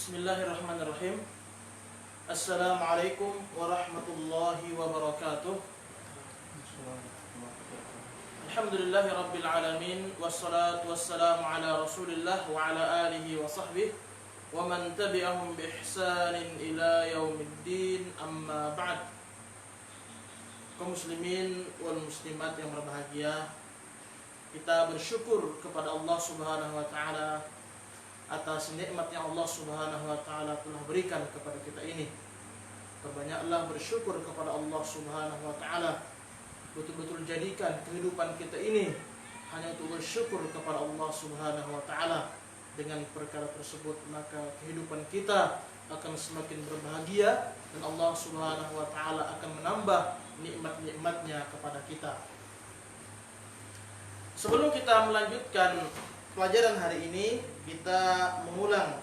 Bismillahirrahmanirrahim. Assalamualaikum warahmatullahi wabarakatuh. Alhamdulillahi rabbil alamin. Wassalatu wassalamu ala rasulillah wa ala alihi wa sahbihi wa man tabi'ahum bi ihsanin ila yaumiddin, amma ba'd. Kaum muslimin wal muslimat yang berbahagia, kita bersyukur kepada Allah Subhanahu wa taala atas nikmat yang Allah Subhanahu wa taala telah berikan kepada kita ini. Perbanyaklah bersyukur kepada Allah Subhanahu wa taala. Betul-betul jadikan kehidupan kita ini hanya untuk bersyukur kepada Allah Subhanahu wa taala. Dengan perkara tersebut maka kehidupan kita akan semakin berbahagia dan Allah Subhanahu wa taala akan menambah nikmat-nikmatnya kepada kita. Sebelum kita melanjutkan pelajaran hari ini, kita mengulang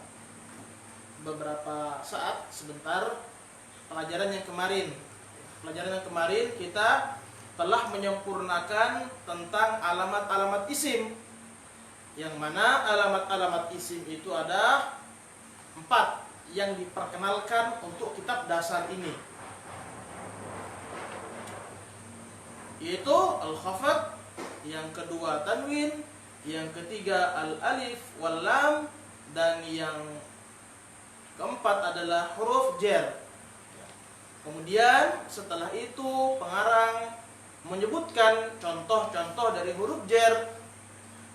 beberapa saat sebentar pelajaran yang kemarin. Pelajaran yang kemarin kita telah menyempurnakan tentang alamat-alamat isim, yang mana alamat-alamat isim itu ada 4 yang diperkenalkan untuk kitab dasar ini, yaitu al-khafad, yang kedua tanwin, yang ketiga al-alif wal lam, dan yang keempat adalah huruf jar. Kemudian setelah itu pengarang menyebutkan contoh-contoh dari huruf jar,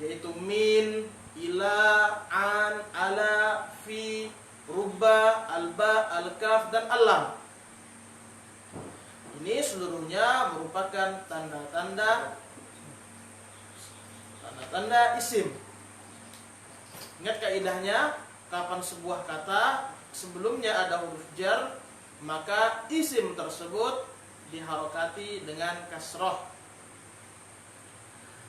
yaitu min, ila, an, ala, fi, rubba, alba, al-kaf, dan al-lam. Ini seluruhnya merupakan tanda-tanda isim. Ingat kaidahnya, kapan sebuah kata sebelumnya ada huruf jar, maka isim tersebut diharokati dengan kasroh.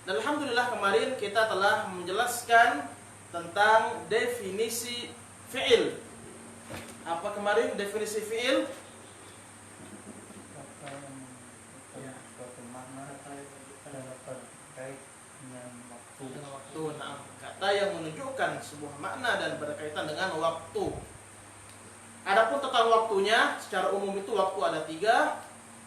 Dan alhamdulillah kemarin kita telah menjelaskan tentang definisi fi'il. Apa kemarin definisi fi'il? Kata yang menunjukkan sebuah makna dan berkaitan dengan waktu. Adapun tentang waktunya, secara umum itu waktu ada 3.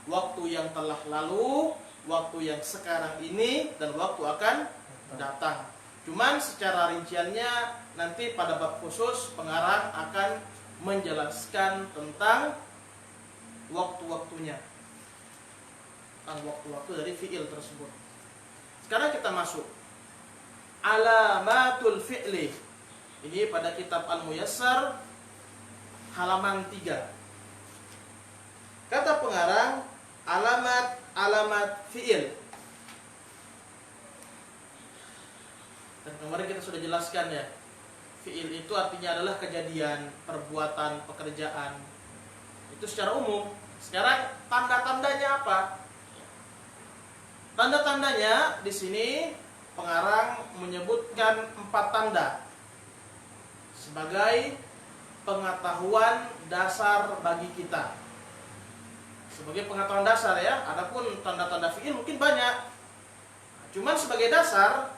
Waktu yang telah lalu, waktu yang sekarang ini, dan waktu akan datang. Cuman secara rinciannya nanti pada bab khusus pengarang akan menjelaskan tentang waktu-waktunya, tentang waktu-waktu dari fi'il tersebut. Sekarang kita masuk alamatul fi'li. Ini pada kitab Al-Muyassar halaman 3. Kata pengarang, alamat fi'il. Dan kemarin kita sudah jelaskan ya, fi'il itu artinya adalah kejadian, perbuatan, pekerjaan. Itu secara umum. Sekarang tanda-tandanya apa? Tanda-tandanya di sini pengarang menyebutkan 4 tanda sebagai pengetahuan dasar bagi kita. Sebagai pengetahuan dasar ya. Adapun tanda-tanda fi'il mungkin banyak. Cuman sebagai dasar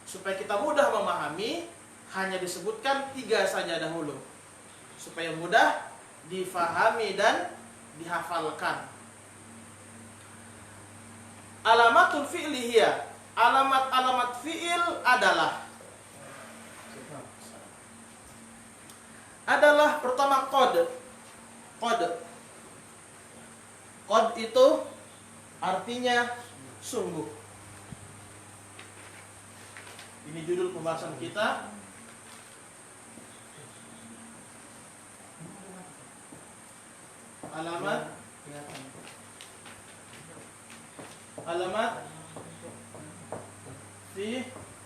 supaya kita mudah memahami, hanya disebutkan 3 saja dahulu, supaya mudah difahami dan dihafalkan. Alamatul fi'li hiya. Alamat-alamat fi'il adalah pertama qad. Qad itu artinya sungguh. Ini judul pembahasan kita. Alamat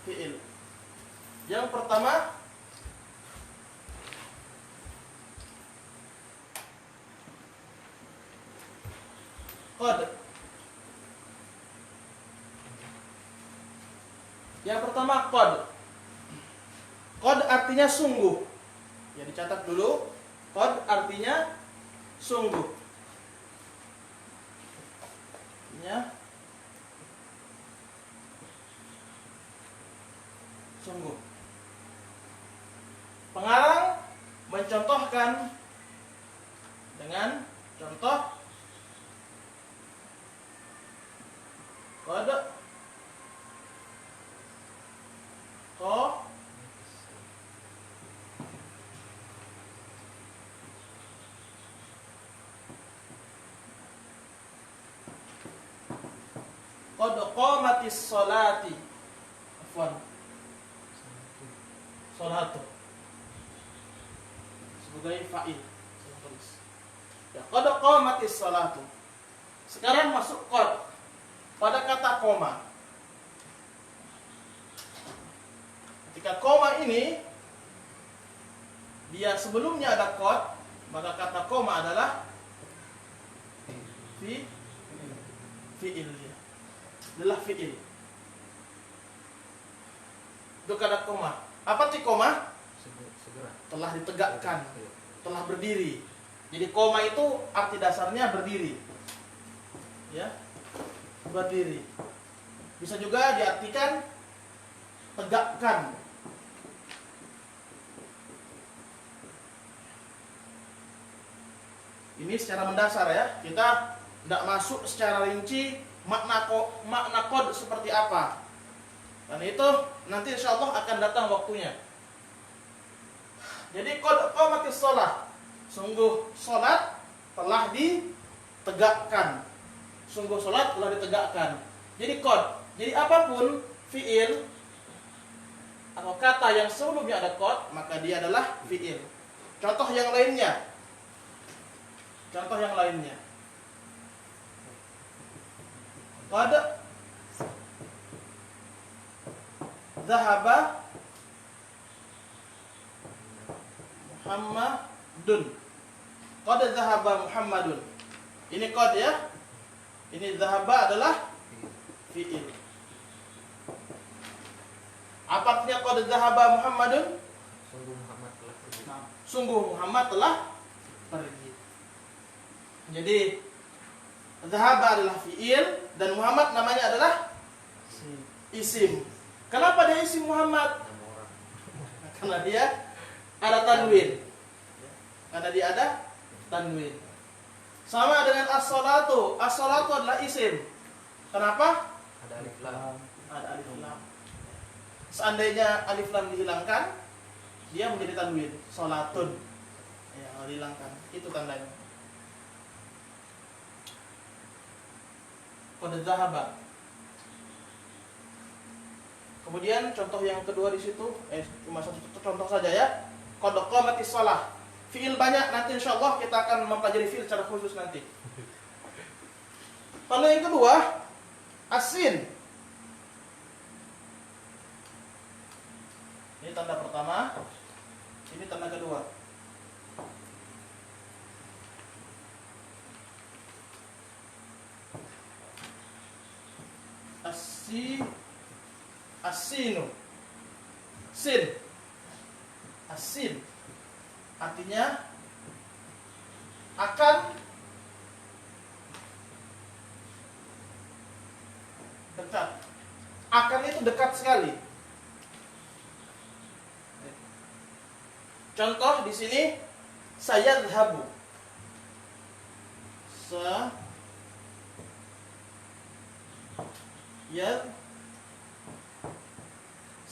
fi'il. Yang pertama qad. Yang pertama qad. Qad artinya sungguh. Ya, dicatat dulu. Qad artinya sungguh. Ya. Sungguh. Pengarang mencontohkan dengan contoh qad qamatis sholati, afwan, sholatu sebagai fa'il. Ya, qad qamatis sholatu. Sekarang masuk qad pada kata koma. Ketika koma ini dia sebelumnya ada qad, maka kata koma adalah fi'il dia. Adalah fi'il. Itu kata koma. Apa arti koma? Segera. Telah ditegakkan, telah berdiri. Jadi koma itu arti dasarnya berdiri. Ya. Berdiri. Bisa juga diartikan tegakkan. Ini secara mendasar ya. Kita tidak masuk secara rinci makna qad seperti apa. Dan itu nanti insya Allah akan datang waktunya. Jadi qad qamatis shalah, sungguh salat telah ditegakkan. Sungguh salat telah ditegakkan. Jadi qad. Jadi apapun fiil atau kata yang sebelumnya ada qad, maka dia adalah fiil. Contoh yang lainnya. Contoh yang lainnya. Qad dhahaba Muhammadun. Qad dhahaba Muhammadun. Ini qad ya. Ini dhahaba adalah fi'il. Apa artinya qad dhahaba Muhammadun? Sungguh Muhammad telah pergi. Sungguh Muhammad telah pergi. Jadi dhahaba adalah fi'il dan Muhammad namanya adalah isim. Kenapa dia isim Muhammad? Nama orang. Karena dia ada tanwin. Karena dia ada tanwin. Sama dengan as-sholatu. As-sholatu adalah isim. Kenapa? Ada alif lam. Ada alif lam. Seandainya alif lam dihilangkan, dia menjadi tanwin. Sholatun. Ya, dihilangkan. Itu tandanya. Qad dhahaba. Kemudian contoh yang kedua di situ, cuma satu contoh saja ya. Qad qamatis shalah. Fiil banyak, nanti insyaallah kita akan mempelajari fiil secara khusus nanti. Lalu yang kedua, asin. Ini tanda pertama, ini tanda kedua. Asinu. Sin. Asin. Artinya akan dekat. Akan itu dekat sekali. Contoh di sini sayadhabu.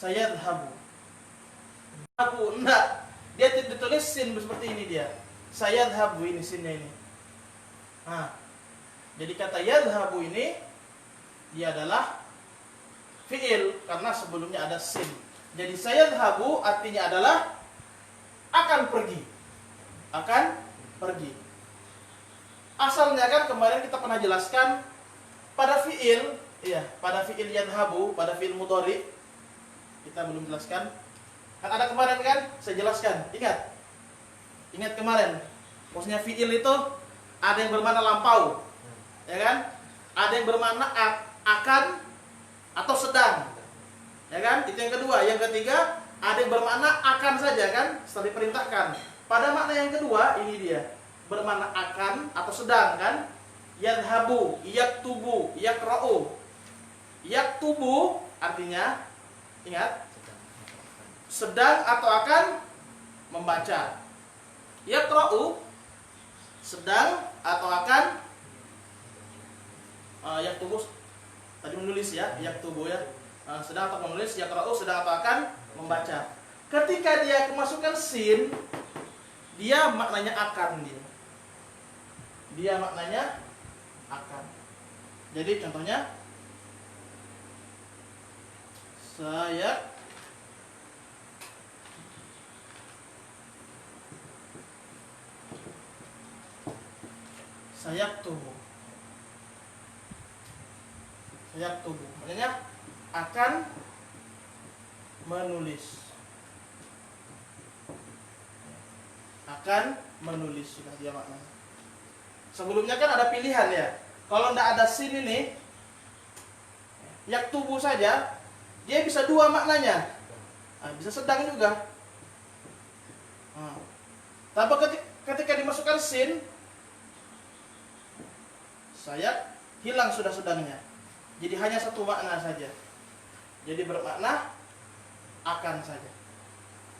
Sayadhabu. Habu enggak. Dia tidak ditulis sin seperti ini dia. Sayadhabu ini sinnya ini. Nah, jadi kata yadhabu ini dia adalah fiil karena sebelumnya ada sin. Jadi sayadhabu artinya adalah akan pergi. Akan pergi. Asalnya kan kemarin kita pernah jelaskan pada fiil, ya, pada fiil yadhabu, pada fiil mudhari kita belum jelaskan. Kan ada kemarin kan saya jelaskan. Ingat kemarin. Maksudnya fiil itu ada yang bermakna lampau. Ya kan? Ada yang bermakna akan atau sedang. Ya kan? Itu yang kedua. Yang ketiga, ada yang bermakna akan saja kan, setelah diperintahkan. Pada makna yang kedua, ini dia. Bermakna akan atau sedang kan? Yadhabu, yaktubu, yakra'u. Yaktubu artinya, ingat, sedang atau akan membaca. Yaqra'u sedang atau akan, yaktubu tadi menulis ya, yaktubu ya, sedang atau menulis, yaqra'u sedang atau akan membaca. Ketika dia kemasukan sin, dia maknanya akan dia. Dia maknanya akan. Jadi contohnya sayaktubu. Sayaktubu maknanya akan menulis. Akan menulis sudah dia maknanya. Sebelumnya kan ada pilihan ya. Kalau tidak ada sin ini, yaktubu saja, dia bisa dua maknanya. Bisa sedang juga. Tapi ketika dimasukkan sin, saya hilang sudah sedangnya. Jadi hanya satu makna saja. Jadi bermakna akan saja.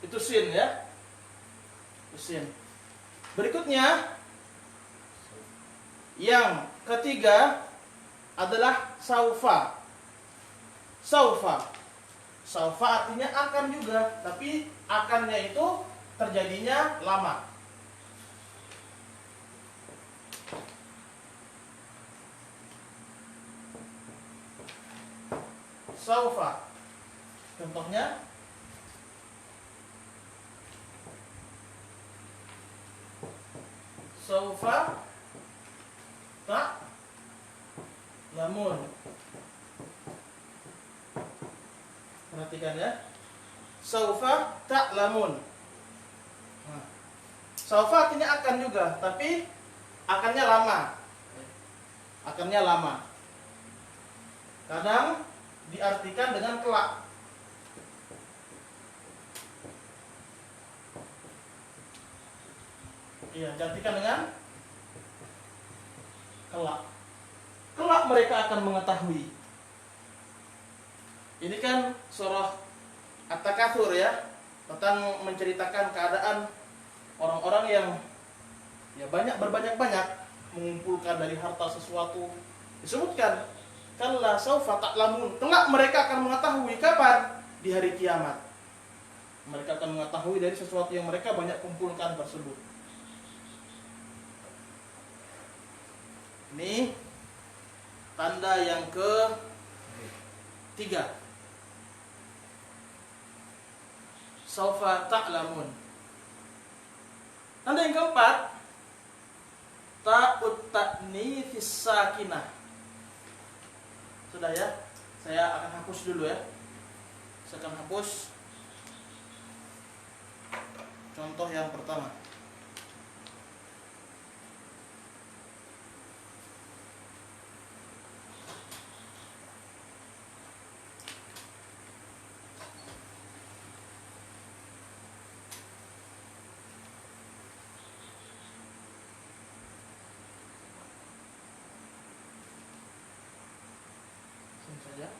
Itu sin ya. Sin. Berikutnya yang ketiga adalah saufa. Saufa. Saufa artinya akan juga, tapi akannya itu terjadinya lama. Saufa. Contohnya saufa tak lamun. Perhatikan ya. Saufa tak lamun. Saufa artinya akan juga, tapi akannya lama. Akannya lama. Kadang diartikan dengan kelak. Iya, diartikan dengan kelak. Kelak mereka akan mengetahui. Ini kan surah At-Takatsur ya, tentang menceritakan keadaan orang-orang yang ya berbanyak-banyak mengumpulkan dari harta sesuatu. Disebutkan kalla saufa ta'lamun, kelak mereka akan mengetahui. Kapan? Di hari kiamat. Mereka akan mengetahui dari sesuatu yang mereka banyak kumpulkan tersebut. Ini tanda yang ketiga. Saufa ta'lamun. Tanda yang keempat, ta'ut ta'nits sakinah. Sudah ya, saya akan hapus dulu ya. Saya akan hapus contoh yang pertama. Saja.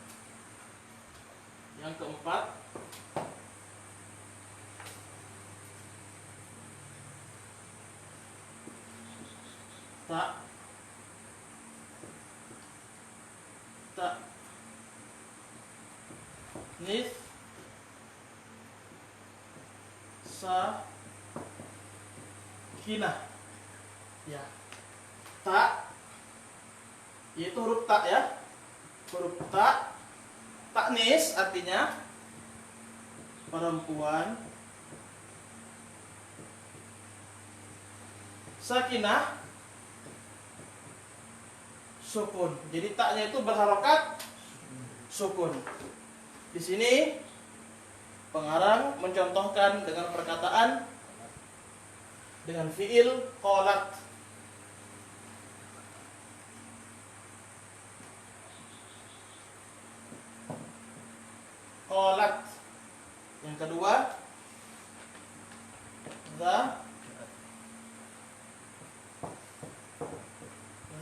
Yang keempat, ta'nits sakinah. Ya. Ta yaitu huruf ta ya. Huruf ta, ta'nis artinya perempuan. Sakinah sukun. Jadi taknya itu berharokat sukun. Di sini pengarang mencontohkan dengan perkataan dengan fiil qalat. Qalat. Yang kedua,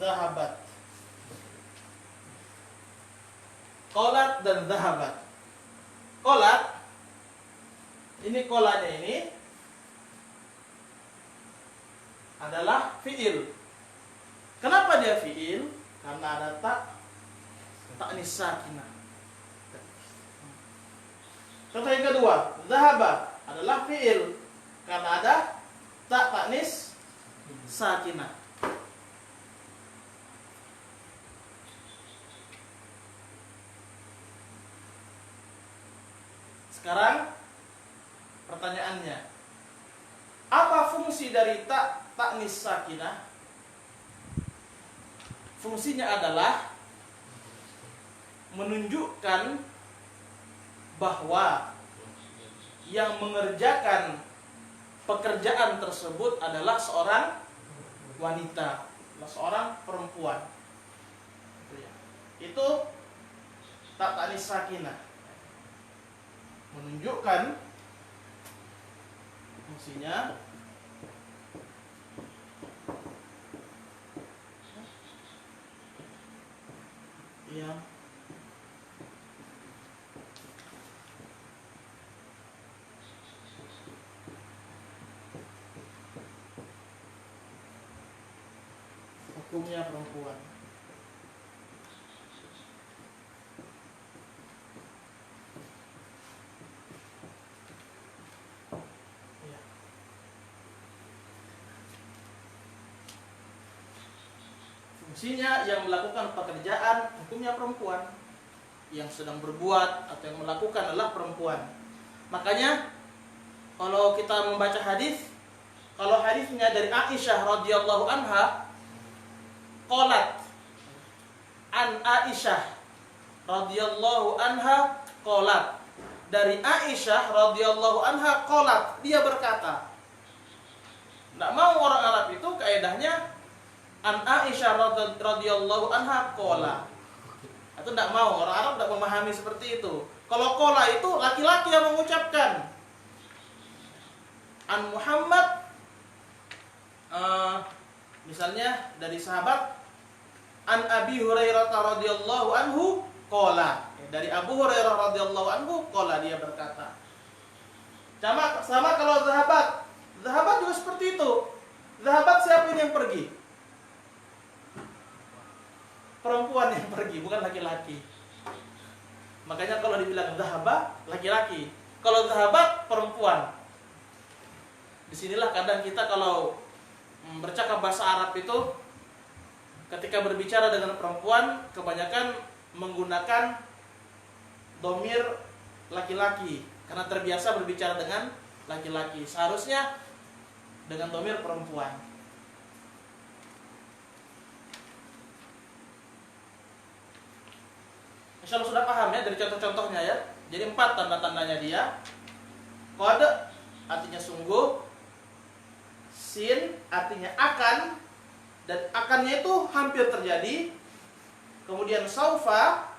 zahabat. Qalat dan zahabat. Qalat, ini kolanya ini adalah fiil. Kenapa dia fiil? Karena ada ta'nis sakinah. Contoh yang kedua, zahaba adalah fiil karena ada ta'nis sakinah. Sekarang pertanyaannya, apa fungsi dari ta'nis sakinah? Fungsinya adalah menunjukkan bahwa yang mengerjakan pekerjaan tersebut adalah seorang wanita, seorang perempuan. Itu ta'nis sakinah, menunjukkan fungsinya ya hukumnya perempuan. Ya. Fungsinya yang melakukan pekerjaan hukumnya perempuan, yang sedang berbuat atau yang melakukan adalah perempuan. Makanya kalau kita membaca hadis, kalau hadisnya dari Aisyah radhiyallahu anha, qalat an Aisyah radhiyallahu anha qalat, dari Aisyah radhiyallahu anha qalat, dia berkata. Enggak mau orang Arab itu kaidahnya an Aisyah radhiyallahu anha qala. Itu enggak mau, orang Arab enggak memahami seperti itu. Kalau qala itu laki-laki yang mengucapkan. An Muhammad misalnya dari sahabat an Abi Hurairah radhiyallahu anhu qala. Dari Abu Hurairah radhiyallahu anhu qala, dia berkata. Sama kalau Zahabat juga seperti itu. Zahabat siapa ini yang pergi? Perempuan yang pergi, bukan laki-laki. Makanya kalau dibilang zahabat laki-laki, kalau zahabat perempuan. Disinilah kadang kita kalau bercakap bahasa Arab itu, ketika berbicara dengan perempuan kebanyakan menggunakan domir laki-laki karena terbiasa berbicara dengan laki-laki. Seharusnya dengan domir perempuan. Insya Allah sudah paham ya dari contoh-contohnya ya. Jadi 4 tanda-tandanya dia. Qad artinya sungguh, sin artinya akan, dan akannya itu hampir terjadi. Kemudian saufa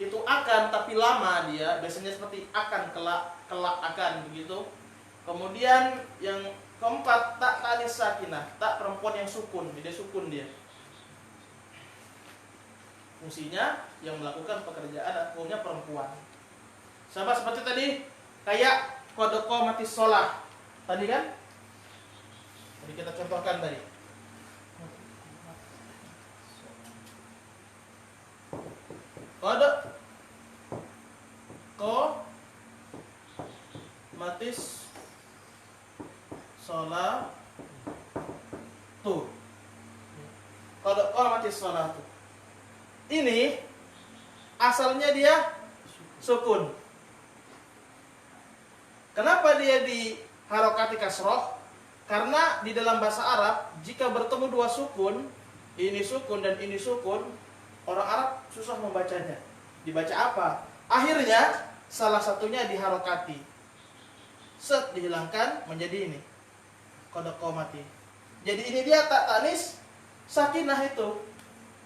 itu akan tapi lama dia, biasanya seperti akan, kelak akan begitu. Kemudian yang keempat ta'nis sakinah, tak perempuan yang sukun, dia sukun dia. Fungsinya yang melakukan pekerjaan hukumnya perempuan. Sama seperti tadi, kayak qad qamatis shalah. Tadi kan? Jadi kita contohkan tadi. Qad qamatis shalah tu. Qad qamatis shalah tu. Ini asalnya dia sukun. Kenapa dia di harokati kasroh? Karena di dalam bahasa Arab jika bertemu dua sukun, ini sukun dan ini sukun, orang Arab susah membacanya. Dibaca apa? Akhirnya salah satunya diharokati. Set dihilangkan menjadi ini. Qad qamati. Jadi ini dia ta'nis sakinah itu.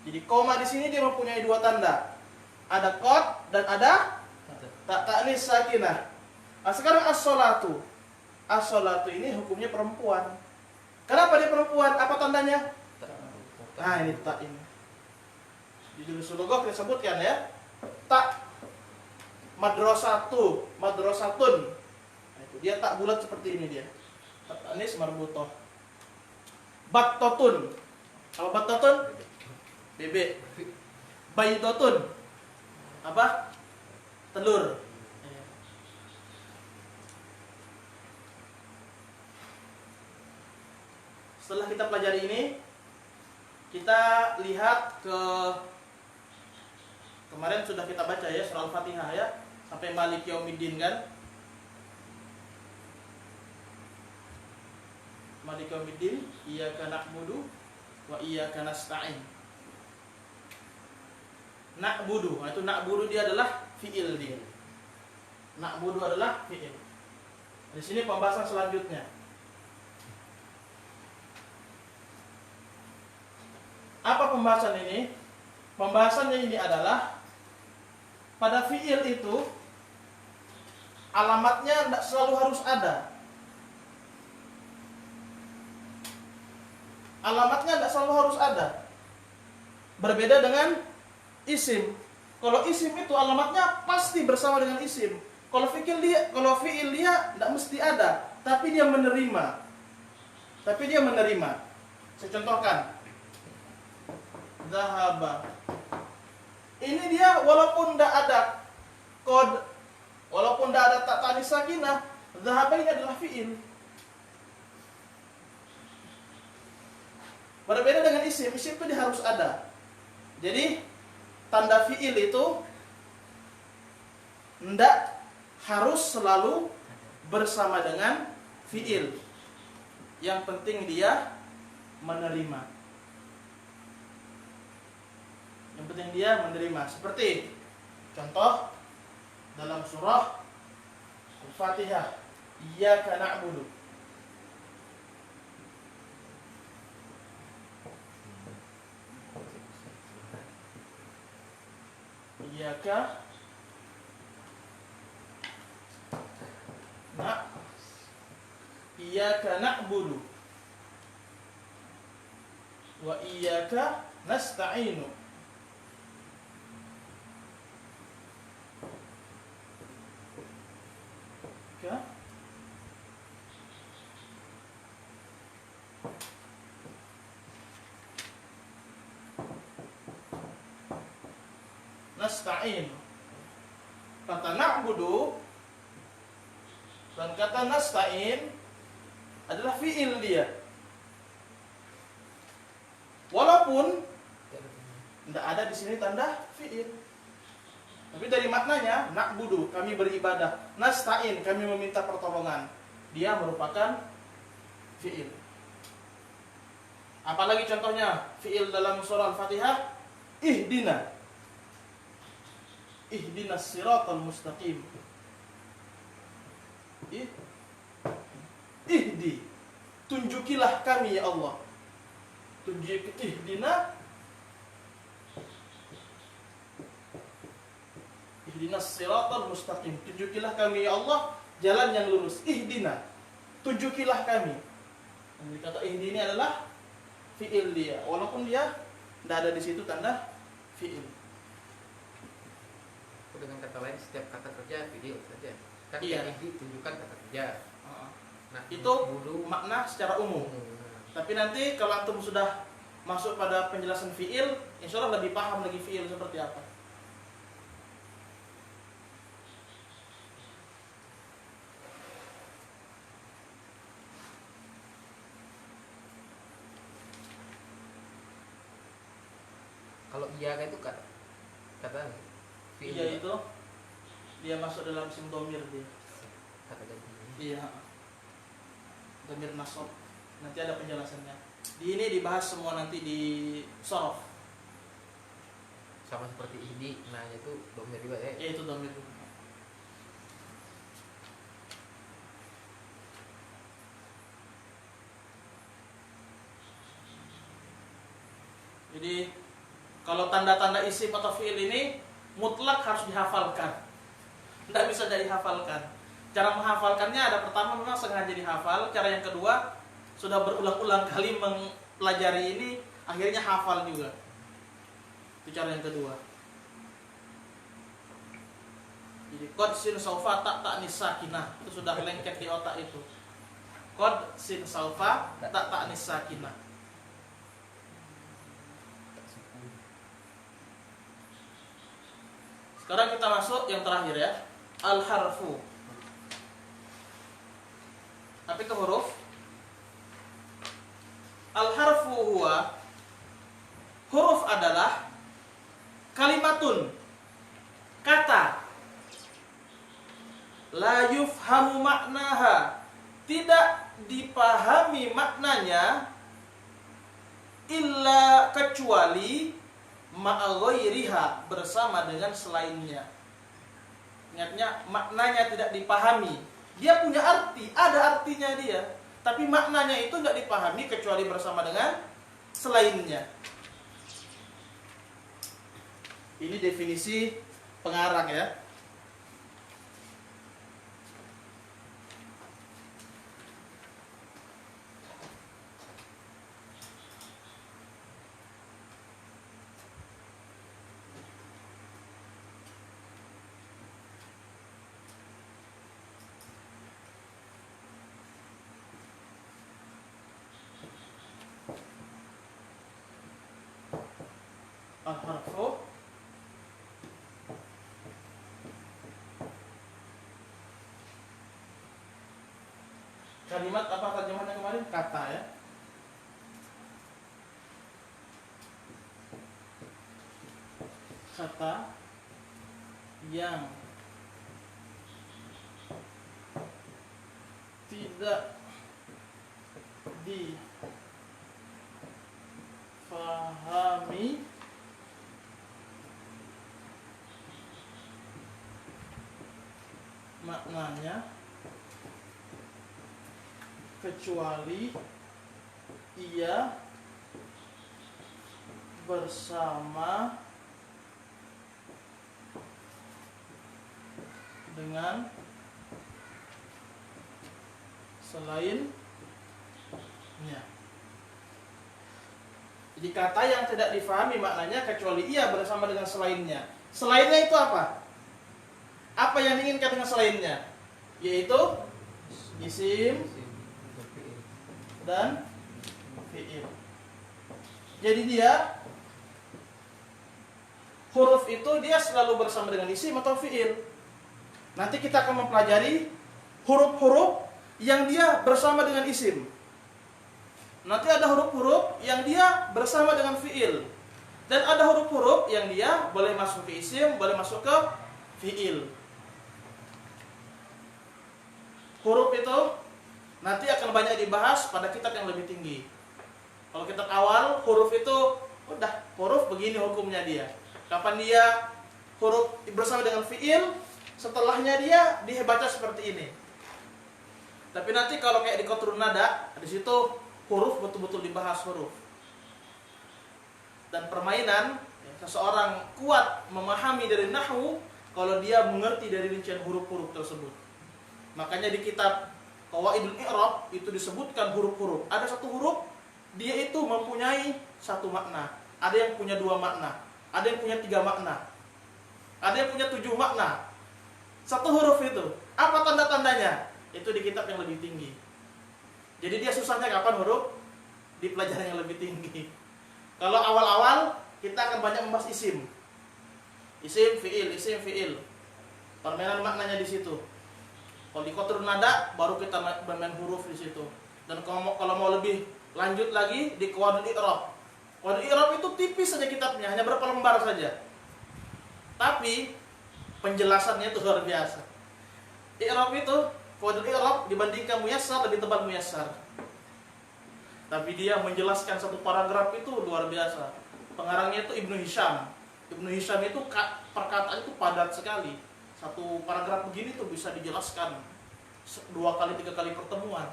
Jadi koma di sini dia mempunyai 2 tanda. Ada qad dan ada ta'nis sakinah. Nah, sekarang as-sholatu. As-sholatu ini hukumnya perempuan. Kenapa dia perempuan? Apa tandanya? Nah, ini tak ini. Di jurus lugah kita sebutkan ya. Tak madrasatu, madrasatun. Nah, itu dia tak bulat seperti ini dia. Ta'nis marbutoh. Battotun. Apa battotun? Bebek. Baydotun. Apa? Telur. Setelah kita pelajari ini, kita lihat ke kemarin sudah kita baca ya surah Al-Fatihah ya, sampai Maliki Yaumiddin kan? Maliki Yaumiddin, iyyaka na'budu wa iyyaka nasta'in. Na'budu, nah itu na'budu dia adalah fi'il dia. Na'budu adalah fi'il. Di sini pembahasan selanjutnya. Apa pembahasan ini? Pembahasannya ini adalah pada fi'il itu alamatnya tidak selalu harus ada. Alamatnya tidak selalu harus ada. Berbeda dengan isim. Kalau isim itu alamatnya pasti bersama dengan isim. Kalau fi'il dia tidak mesti ada, tapi dia menerima. Saya contohkan. Zahaba. Ini dia walaupun tidak ada kod, walaupun tidak ada tak tanis sakinah, zahaba ini adalah fi'il. Berbeda dengan isim itu dia harus ada. Jadi tanda fi'il itu tidak harus selalu bersama dengan fi'il. Yang penting dia menerima. Yang penting dia menerima. Seperti contoh dalam surah Al-Fatihah, iyyaka na'budu. Iyyaka na'budu wa iyyaka nasta'inu. Nasta'in. Kata na'budu dan kata nasta'in adalah fi'il dia. Walaupun tidak ada di sini tanda fi'il. Tapi dari maknanya, na'budu, kami beribadah. Nasta'in, kami meminta pertolongan. Dia merupakan fi'il. Apalagi contohnya fi'il dalam surah Al-Fatihah, ihdina. Ihdinas siratal mustaqim. Ihdi, tunjukilah kami ya Allah. Ihdina, ihdinas siratal mustaqim. Tunjukilah kami ya Allah jalan yang lurus. Ihdina, tunjukilah kami. Jadi kata ihdi ini adalah fi'il dia, walaupun dia tidak ada di situ tanda fi'il. Dengan kata lain setiap kata kerja video saja. Kan iya. Ini tunjukkan kata kerja. Nah, itu makna secara umum. Tapi nanti kalau antum sudah masuk pada penjelasan fi'il, insya Allah lebih paham lagi fi'il seperti apa. Kalau iya itu kata fi'il. Iya itu dia masuk dalam isim dhamir dia. Kata ganti. Iya. Dhamir nasab. Nanti ada penjelasannya. Di ini dibahas semua nanti di shorof. Sama seperti ihdi, nah itu dhamir juga ya. Iya itu dhamir. Jadi kalau tanda-tanda isim atau fi'il ini mutlak harus dihafalkan. Tidak bisa dari hafalkan. Cara menghafalkannya ada pertama memang sengaja dihafal. Cara yang kedua sudah berulang-ulang kali mempelajari ini akhirnya hafal juga. Itu cara yang kedua. Jadi qad sin saufa ta nis sakinah itu sudah lengket di otak itu. Qad sin saufa ta nis sakinah. Sekarang kita masuk yang terakhir ya. Al-harfu. Apa itu huruf? Al-harfu huwa, huruf adalah kalimatun, kata, la yufhamu maknaha, tidak dipahami maknanya, illa kecuali ma'aghairiha, bersama dengan selainnya. Ingatnya, maknanya tidak dipahami. Dia punya arti, ada artinya dia, tapi maknanya itu tidak dipahami kecuali bersama dengan selainnya. Ini definisi pengarang ya. Al-harfu kalimat, apa terjemahannya kemarin? Kata ya. Kata yang tidak difahami maknanya kecuali ia bersama dengan selainnya. Jadi kata yang tidak difahami maknanya kecuali ia bersama dengan selainnya. Selainnya itu apa? Apa yang diinginkan dengan selainnya? Yaitu isim dan fi'il. Jadi dia, huruf itu dia selalu bersama dengan isim atau fi'il. Nanti kita akan mempelajari huruf-huruf yang dia bersama dengan isim. Nanti ada huruf-huruf yang dia bersama dengan fi'il. Dan ada huruf-huruf yang dia boleh masuk ke isim, boleh masuk ke fi'il. Huruf itu nanti akan banyak dibahas pada kitab yang lebih tinggi. Kalau kitab awal, huruf itu udah, huruf begini hukumnya dia. Kapan dia huruf bersama dengan fi'il, setelahnya dia baca seperti ini. Tapi nanti kalau kayak di qatrun nada, di situ huruf betul-betul dibahas huruf. Dan permainan, seseorang kuat memahami dari nahwu kalau dia mengerti dari rincian huruf-huruf tersebut. Makanya di kitab Qawaidul I'rab itu disebutkan huruf-huruf. Ada satu huruf, dia itu mempunyai satu makna. Ada yang punya 2 makna. Ada yang punya 3 makna. Ada yang punya 7 makna. Satu huruf itu. Apa tanda-tandanya? Itu di kitab yang lebih tinggi. Jadi dia susahnya kapan huruf? Di pelajaran yang lebih tinggi. Kalau awal-awal, kita akan banyak membahas isim. Isim, fi'il. Permainan maknanya di situ. Kalau di qatrun nada baru kita bermain huruf di situ. Dan kalau mau lebih lanjut lagi di qawaidul i'rab. Qawaidul i'rab itu tipis saja kitabnya, hanya berapa lembar saja. Tapi penjelasannya itu luar biasa. I'rab itu, qawaidul i'rab dibandingkan muyassar lebih tebal muyassar. Tapi dia menjelaskan satu paragraf itu luar biasa. Pengarangnya itu Ibnu Hisham. Ibnu Hisham itu perkataan itu padat sekali. Satu paragraf begini tuh bisa dijelaskan 2 kali 3 kali pertemuan.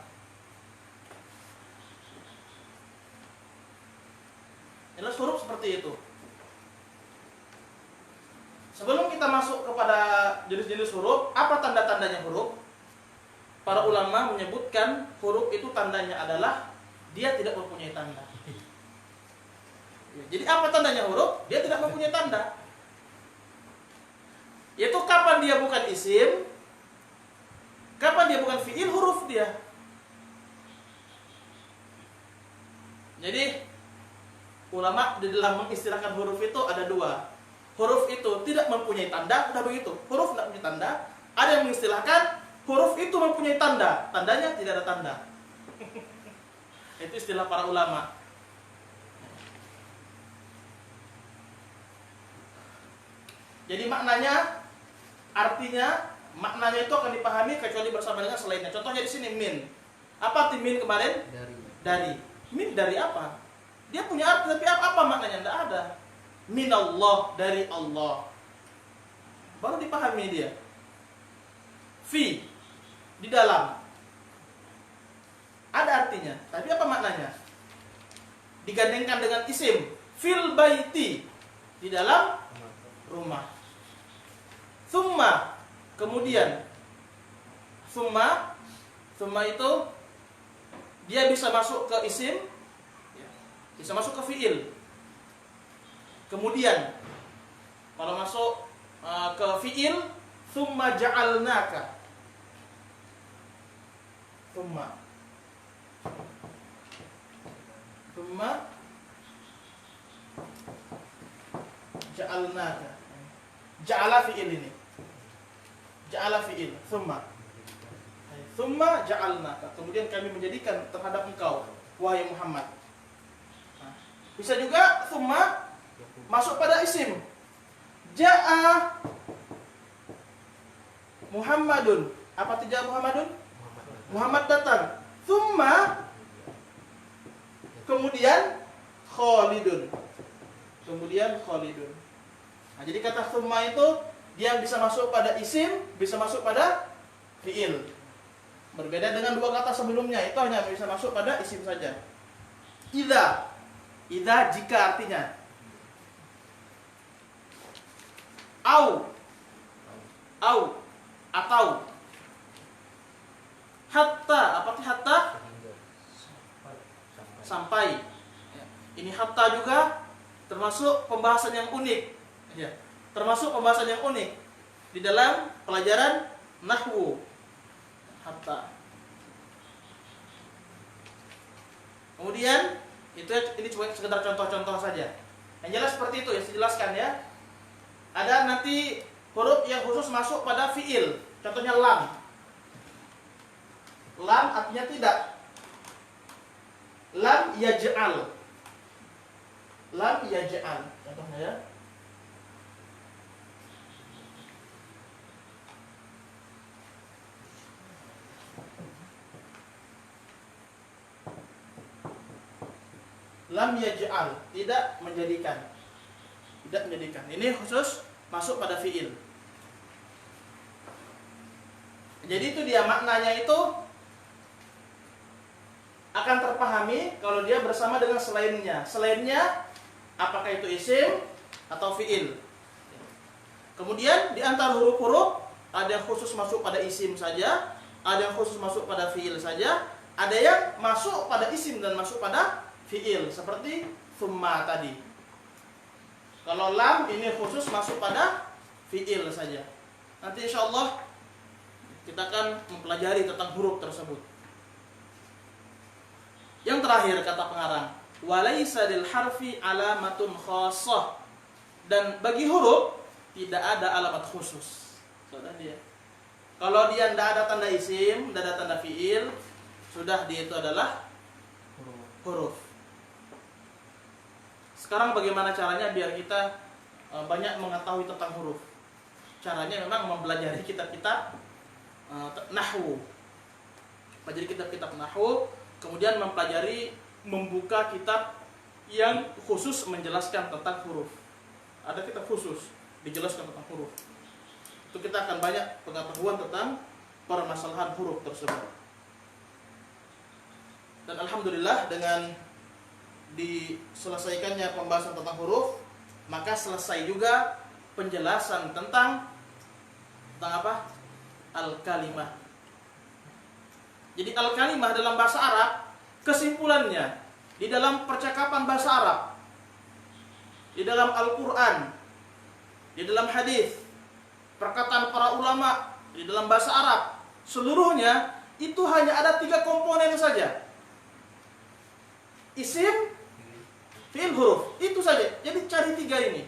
Jelas huruf seperti itu. Sebelum kita masuk kepada jenis-jenis huruf, apa tanda-tandanya huruf? Para ulama menyebutkan huruf itu tandanya adalah dia tidak mempunyai tanda. Jadi apa tandanya huruf? Dia tidak mempunyai tanda. Yaitu kapan dia bukan isim, kapan dia bukan fi'il, huruf dia. Jadi ulama di dalam mengistilahkan huruf itu ada 2. huruf itu tidak mempunyai tanda, udah begitu. Huruf tidak punya tanda. Ada yang mengistilahkan huruf itu mempunyai tanda, tandanya tidak ada tanda. Itu istilah para ulama. Jadi maknanya, artinya, maknanya itu akan dipahami kecuali bersama dengan selainnya. Contohnya di sini min. Apa arti min kemarin? Dari. Min dari apa? Dia punya arti, tapi apa maknanya? Tidak ada. Min Allah, dari Allah. Baru dipahami dia. Fi, di dalam. Ada artinya, tapi apa maknanya? Digandengkan dengan isim. Fil baiti, di dalam rumah. Thumma, kemudian. Thumma itu dia bisa masuk ke isim, bisa masuk ke fiil. Kemudian kalau masuk ke fiil, thumma ja'alnaka. Thumma ja'alnaka. Ja'ala fiil ini. Ja'ala fiil, thumma ja'alnaka. Kemudian kami menjadikan terhadap engkau, wahai Muhammad. Bisa juga thumma masuk pada isim. Ja'a Muhammadun. Apa itu ja'a Muhammadun? Muhammad datang. Thumma, kemudian Khalidun. Nah, jadi kata thumma itu dia bisa masuk pada isim, bisa masuk pada fiil. Berbeda dengan dua kata sebelumnya, itu hanya bisa masuk pada isim saja. Idza jika artinya. Au atau. Hatta, apa itu hatta? Sampai. Ini hatta juga termasuk pembahasan yang unik. Ya, termasuk pembahasan yang unik di dalam pelajaran nahwu. Hatta. Kemudian ini cuma sekedar contoh-contoh saja. Yang jelas seperti itu ya, saya jelaskan ya. Ada nanti huruf yang khusus masuk pada fiil. Contohnya lam. Lam artinya tidak. Lam yaj'al. Contohnya ya. Lam yaj'al, tidak menjadikan. Ini khusus masuk pada fiil. Jadi itu dia maknanya itu akan terpahami kalau dia bersama dengan selainnya. Selainnya apakah itu isim atau fiil. Kemudian di antara huruf-huruf ada yang khusus masuk pada isim saja, ada yang khusus masuk pada fiil saja, ada yang masuk pada isim dan masuk pada fiil seperti thumma tadi. Kalau lam ini khusus masuk pada fiil saja. Nanti insyaallah kita akan mempelajari tentang huruf tersebut. Yang terakhir kata pengarang, walaysa lil harfi alamatun khassah. Dan bagi huruf tidak ada alamat khusus. Sudah dia. Kalau dia tidak ada tanda isim, tidak ada tanda fiil, sudah dia itu adalah huruf. Sekarang bagaimana caranya biar kita banyak mengetahui tentang huruf? Caranya memang mempelajari kitab-kitab nahwu. Pelajari kitab-kitab nahwu, kemudian mempelajari, membuka kitab yang khusus menjelaskan tentang huruf. Ada kitab khusus dijelaskan tentang huruf. Itu kita akan banyak pengetahuan tentang permasalahan huruf tersebut. Dan alhamdulillah dengan diselesaikannya pembahasan tentang huruf, maka selesai juga penjelasan tentang apa? Al-kalimah. Jadi al-kalimah dalam bahasa Arab, kesimpulannya di dalam percakapan bahasa Arab, di dalam Al-Quran, di dalam hadis, perkataan para ulama, di dalam bahasa Arab, seluruhnya itu hanya ada 3 komponen saja. Isim, fi'il, huruf. Itu saja. Jadi cari 3 ini.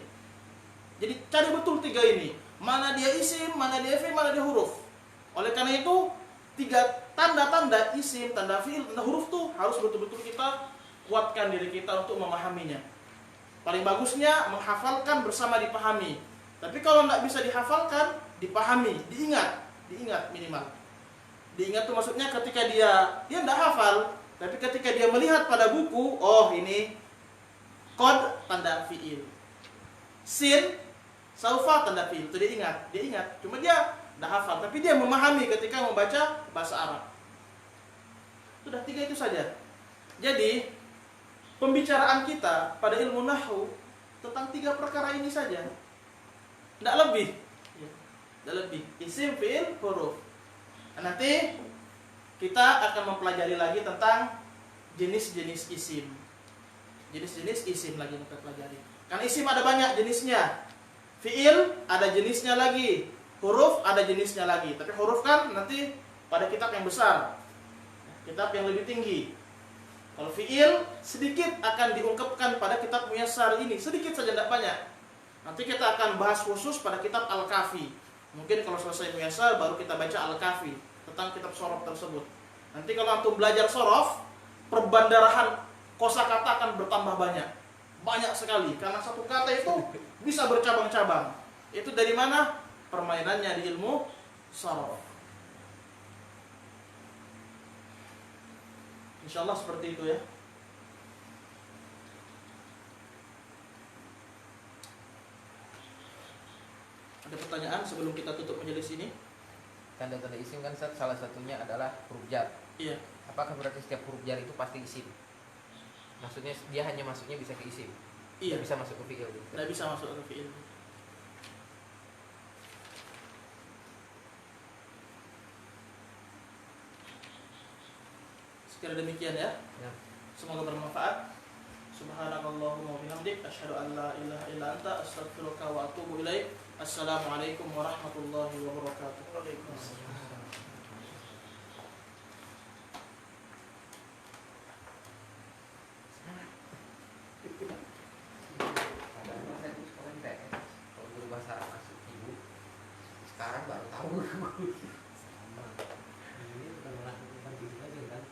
Jadi cari betul tiga ini. Mana dia isim, mana dia fi'il, mana dia huruf. Oleh karena itu, tiga tanda-tanda isim, tanda fi'il, tanda huruf tuh harus betul-betul kita kuatkan diri kita untuk memahaminya. Paling bagusnya menghafalkan bersama dipahami. Tapi kalau tidak bisa dihafalkan, dipahami, diingat minimal. Diingat tuh maksudnya ketika dia tidak hafal, tapi ketika dia melihat pada buku, oh ini qad tanda fi'il, sin saufa tanda fi'il, itu dia ingat. Cuma dia tidak hafal, tapi dia memahami ketika membaca bahasa Arab. Sudah tiga itu saja. Jadi pembicaraan kita pada ilmu nahwu tentang tiga perkara ini saja, tidak lebih. Tidak lebih. Isim, fi'il, huruf. Nanti kita akan mempelajari lagi tentang jenis-jenis isim. Jenis-jenis isim lagi kita pelajari. Karena isim ada banyak jenisnya. Fi'il ada jenisnya lagi. Huruf ada jenisnya lagi. Tapi huruf kan nanti pada kitab yang besar, kitab yang lebih tinggi. Kalau fi'il sedikit akan diungkapkan pada kitab Muyassar ini, sedikit saja, tidak banyak. Nanti kita akan bahas khusus pada kitab Al-Kafi. Mungkin kalau selesai Muyassar baru kita baca Al-Kafi tentang kitab sorof tersebut. Nanti kalau antum belajar sorof, perbandarahan kosakata akan bertambah banyak. Banyak sekali, karena satu kata itu bisa bercabang-cabang. Itu dari mana? Permainannya di ilmu sorof. Insyaallah seperti itu ya. Ada pertanyaan sebelum kita tutup majelis ini? Tanda-tanda isim kan salah satunya adalah huruf jar. Iya. Apakah berarti setiap huruf jar itu pasti isim? Maksudnya dia hanya masuknya bisa ke isim. Iya. Tidak bisa masuk ke fi'il. Tidak bisa masuk ke fi'il. Sekira demikian ya. Ya. Semoga bermanfaat. Subhanakallahumma wa bihamdik asyhadu an la ilaha illa anta astaghfiruka wa atubu ilaik. Assalamualaikum warahmatullahi wabarakatuh. Waalaikumsalam. Kalau guru bahasa Arab masuk ibu, sekarang baru tahu. Ini bukan melakukan itu aja kan?